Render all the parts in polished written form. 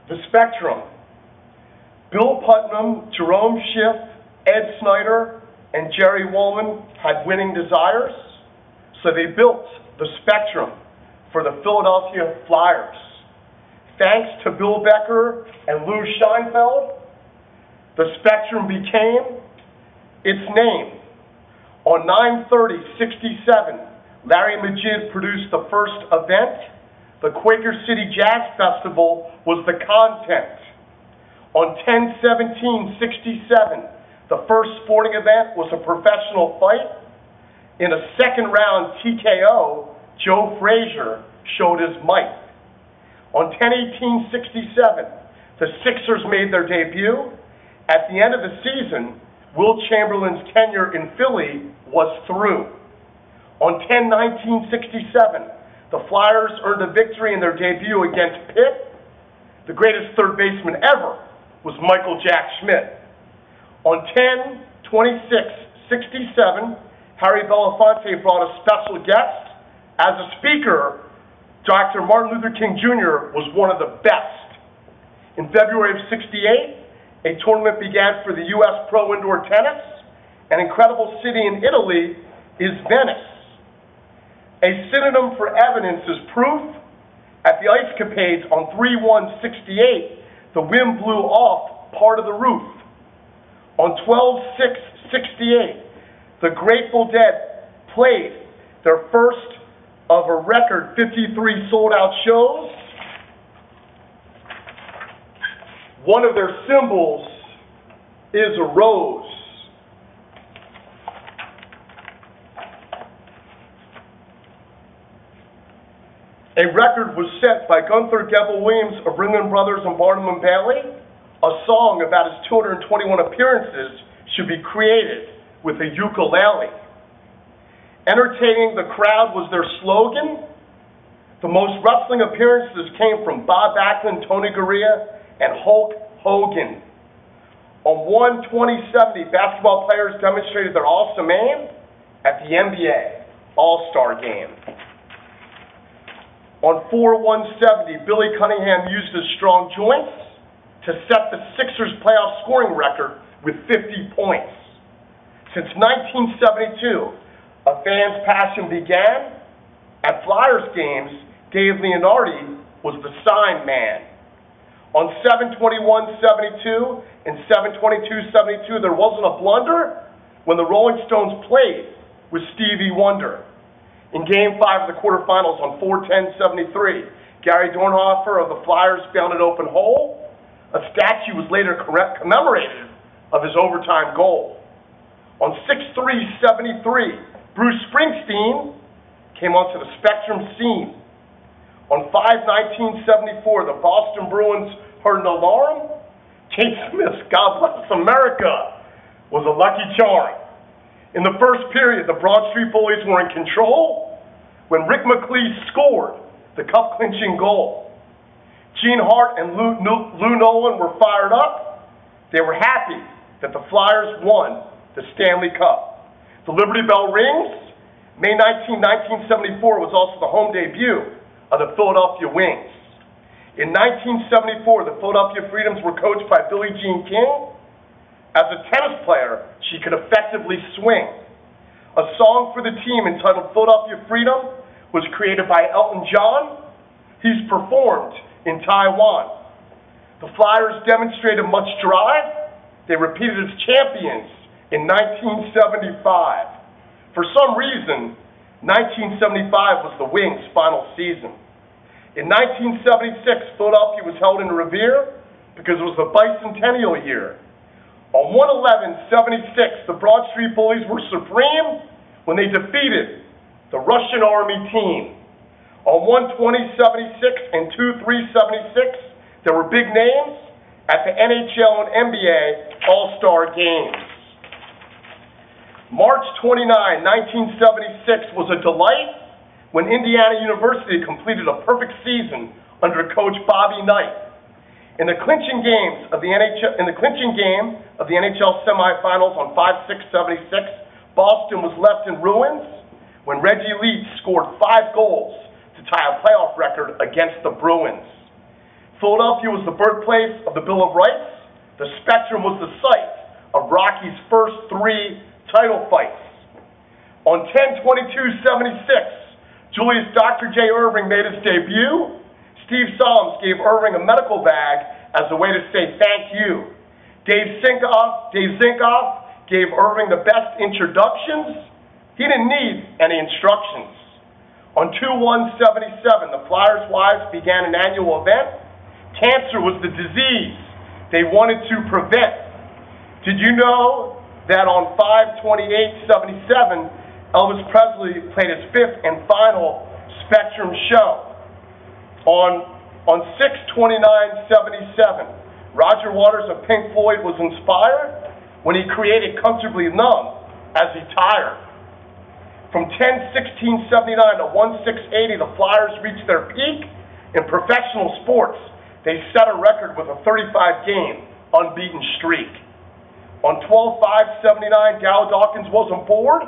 The Spectrum. Bill Putnam, Jerome Schiff, Ed Snyder, and Jerry Woolman had winning desires, so they built the Spectrum for the Philadelphia Flyers. Thanks to Bill Becker and Lou Scheinfeld, the Spectrum became its name. On 9/30/67, Larry Magid produced the first event. The Quaker City Jazz Festival was the content. On 10/17/67, the first sporting event was a professional fight. In a second round TKO, Joe Frazier showed his might. On 10/18/67, the Sixers made their debut. At the end of the season, Wilt Chamberlain's tenure in Philly was through. On 10/19/67, the Flyers earned a victory in their debut against Pitt. The greatest third baseman ever was Michael Jack Schmidt. On 10/26/67, Harry Belafonte brought a special guest. As a speaker, Dr. Martin Luther King Jr. was one of the best. In February of '68, a tournament began for the U.S. Pro Indoor Tennis. An incredible city in Italy is Venice. A synonym for evidence is proof. At the Ice Capades on 3/1/68, the wind blew off part of the roof. On 12/6/68, the Grateful Dead played their first of a record 53 sold-out shows. One of their symbols is a rose. A record was set by Gunther Gebel-Williams of Ringling Brothers and Barnum and Bailey. A song about his 221 appearances should be created with a ukulele. Entertaining the crowd was their slogan. The most wrestling appearances came from Bob Backlund, Tony Garea, and Hulk Hogan. On 1/20/70, basketball players demonstrated their awesome aim at the NBA All-Star Game. On 4/1/70, Billy Cunningham used his strong joints to set the Sixers playoff scoring record with 50 points. Since 1972, a fan's passion began. At Flyers games, Dave Leonardi was the sign man. On 7/21/72 and 7/22/72, there wasn't a blunder when the Rolling Stones played with Stevie Wonder. In Game 5 of the quarterfinals on 4/10/73, Gary Dornhofer of the Flyers found an open hole. A statue was later commemorated of his overtime goal. On 6/3/73, Bruce Springsteen came onto the Spectrum scene. On 5/19/74, the Boston Bruins heard an alarm. Kate Smith's "God Bless America" was a lucky charm. In the first period, the Broad Street Bullies were in control when Rick McLeese scored the cup-clinching goal. Gene Hart and Lou Nolan were fired up. They were happy that the Flyers won the Stanley Cup. The Liberty Bell rings. May 19, 1974 was also the home debut of the Philadelphia Wings. In 1974, the Philadelphia Freedoms were coached by Billie Jean King. As a tennis player, she could effectively swing. A song for the team entitled Philadelphia Freedom was created by Elton John. He's performed in Taiwan. The Flyers demonstrated much drive. They repeated as champions in 1975. For some reason, 1975 was the Wings' final season. In 1976, Philadelphia was held in Revere because it was the bicentennial year. On 1/11/76, the Broad Street Bullies were supreme when they defeated the Russian Army team. On 1/20/76 and 2/3/76, there were big names at the NHL and NBA All-Star Games. March 29, 1976 was a delight when Indiana University completed a perfect season under coach Bobby Knight. In the clinching game of the NHL semifinals on 5/6/76, Boston was left in ruins when Reggie Leach scored 5 goals to tie a playoff record against the Bruins. Philadelphia was the birthplace of the Bill of Rights. The Spectrum was the site of Rocky's first 3 title fights. On 10/22/76, Julius Dr. J. Irving made his debut. Steve Solomons gave Irving a medical bag as a way to say thank you. Dave Zinkoff gave Irving the best introductions. He didn't need any instructions. On 2/1/77, the Flyers' wives began an annual event. Cancer was the disease they wanted to prevent. Did you know that on 5/28/77, Elvis Presley played his 5th and final Spectrum show? On 6/29/77, Roger Waters of Pink Floyd was inspired when he created Comfortably Numb as he tired. From 10/16/79 to 1/6/80, the Flyers reached their peak in professional sports. They set a record with a 35-game unbeaten streak. On 12/5/79, Dow Dawkins wasn't bored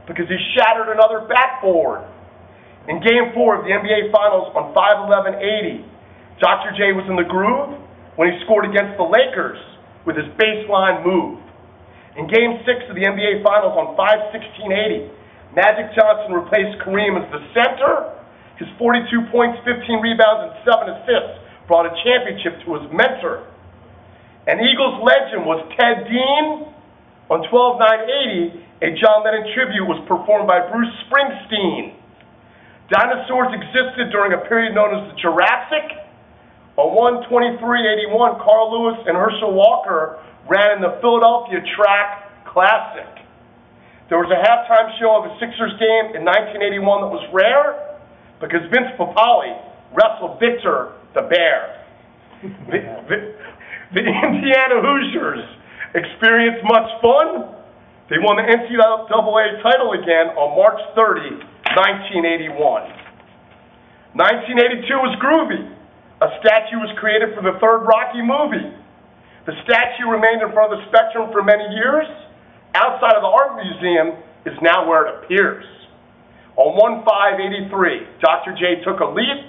because he shattered another backboard. In Game 4 of the NBA Finals on 5/11/80, Dr. J was in the groove when he scored against the Lakers with his baseline move. In Game 6 of the NBA Finals on 5/16/80, Magic Johnson replaced Kareem as the center. His 42 points, 15 rebounds, and 7 assists brought a championship to his mentor. And Eagles legend was Ted Dean. On 12/9/80, a John Lennon tribute was performed by Bruce Springsteen. Dinosaurs existed during a period known as the Jurassic. On 1/23/81, Carl Lewis and Herschel Walker ran in the Philadelphia Track Classic. There was a halftime show of a Sixers game in 1981 that was rare because Vince Papale wrestled Victor the Bear. The Indiana Hoosiers experienced much fun. They won the NCAA title again on March 30, 1981. 1982 was groovy. A statue was created for the 3rd Rocky movie. The statue remained in front of the Spectrum for many years. Outside of the art museum is now where it appears. On 1/5/83, Dr. J took a leap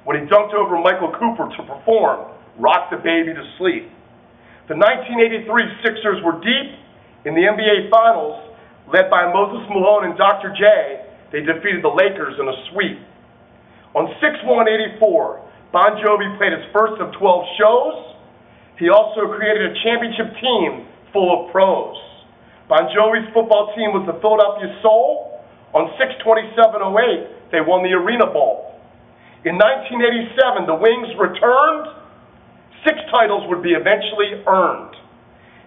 when he dunked over Michael Cooper to perform Rock the Baby to Sleep. The 1983 Sixers were deep in the NBA Finals, led by Moses Malone and Dr. J. They defeated the Lakers in a sweep. On 6/1/84, Bon Jovi played his first of 12 shows. He also created a championship team full of pros. Bon Jovi's football team was the Philadelphia Soul. On 6/27/08, they won the Arena Bowl. In 1987, the Wings returned. 6 titles would be eventually earned.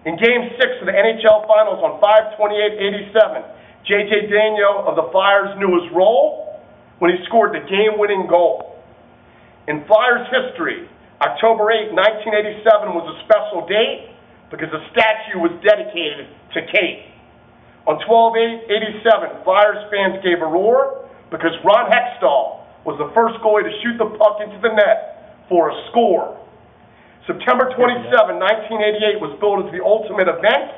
In Game 6 of the NHL Finals on 5/28/87, J.J. Daigneault of the Flyers knew his role when he scored the game-winning goal. In Flyers history, October 8, 1987 was a special date because a statue was dedicated to Kate. On 12/8/87, Flyers fans gave a roar because Ron Hextall was the first goalie to shoot the puck into the net for a score. September 27, 1988 was billed as the ultimate event.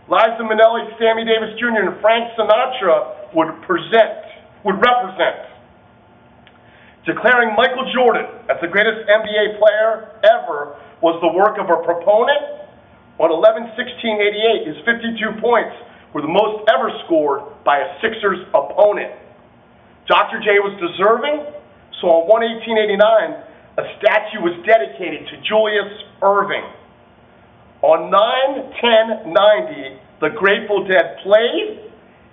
Liza Minnelli, Sammy Davis Jr., and Frank Sinatra would represent. Declaring Michael Jordan as the greatest NBA player ever was the work of a proponent. On 11/16/88, his 52 points were the most ever scored by a Sixers opponent. Dr. J was deserving, so on 1/18/89, a statue was dedicated to Julius Irving. On 9/10/90, the Grateful Dead played.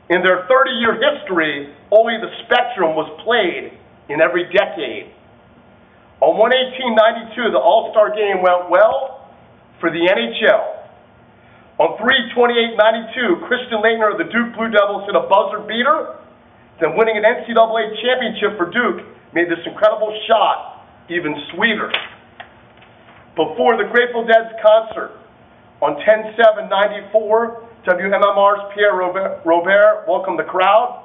In their 30-year history, only the Spectrum was played in every decade. On 1/18/92, the All-Star Game went well for the NHL. On 3/28/92, Christian Laettner of the Duke Blue Devils hit a buzzer beater. Then winning an NCAA championship for Duke made this incredible shot even sweeter. Before the Grateful Dead's concert, on 10/7/94, WMMR's Pierre Robert welcomed the crowd.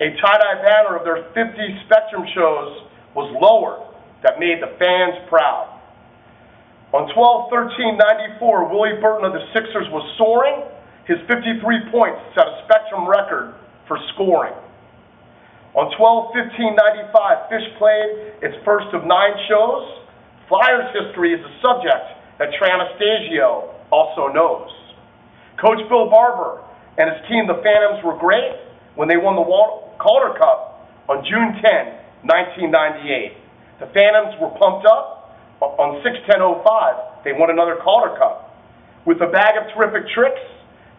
A tie-dye banner of their 50 Spectrum shows was lowered that made the fans proud. On 12/13/94, Willie Burton of the Sixers was soaring. His 53 points set a Spectrum record for scoring. On 12/15/95, Phish played its first of 9 shows. Flyers history is a subject that Trey Anastasio also knows. Coach Bill Barber and his team, the Phantoms, were great when they won the Calder Cup on June 10, 1998. The Phantoms were pumped up on 6/10/05. They won another Calder Cup. With a bag of terrific tricks,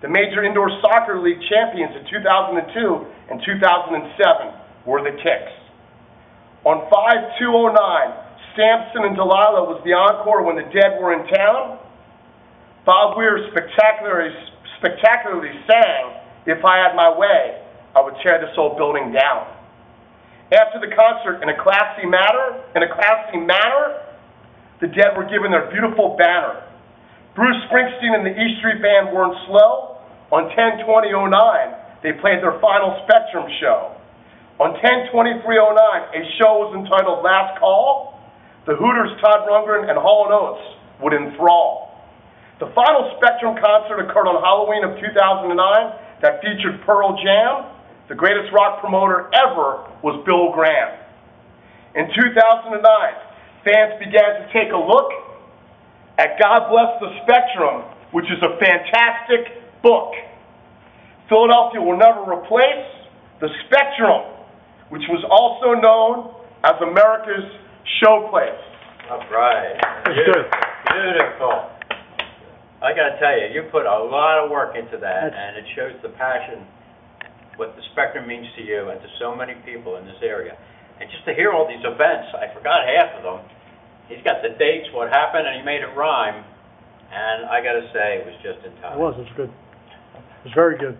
the Major Indoor Soccer League champions in 2002 and 2007 were the Kicks. On 5/2/09, Samson and Delilah was the encore when the Dead were in town. Bob Weir spectacularly sang, "If I Had My Way, I Would Tear This Old Building Down." After the concert, in a classy manner, the Dead were given their beautiful banner. Bruce Springsteen and the E Street Band weren't slow. On 10/20/09, they played their final Spectrum show. On 10/23/09, a show was entitled Last Call. The Hooters, Todd Rundgren, and Hall & Oates would enthrall. The final Spectrum concert occurred on Halloween of 2009 that featured Pearl Jam. The greatest rock promoter ever was Bill Graham. In 2009, fans began to take a look at God Bless the Spectrum, which is a fantastic book. Philadelphia will never replace the Spectrum, which was also known as America's showplace. All right. Beautiful. I got to tell you, you put a lot of work into that, and it shows the passion, what the Spectrum means to you and to so many people in this area. And just to hear all these events, I forgot half of them. He's got the dates, what happened, and he made it rhyme. And I got to say, it was just in time. It was good. It was very good.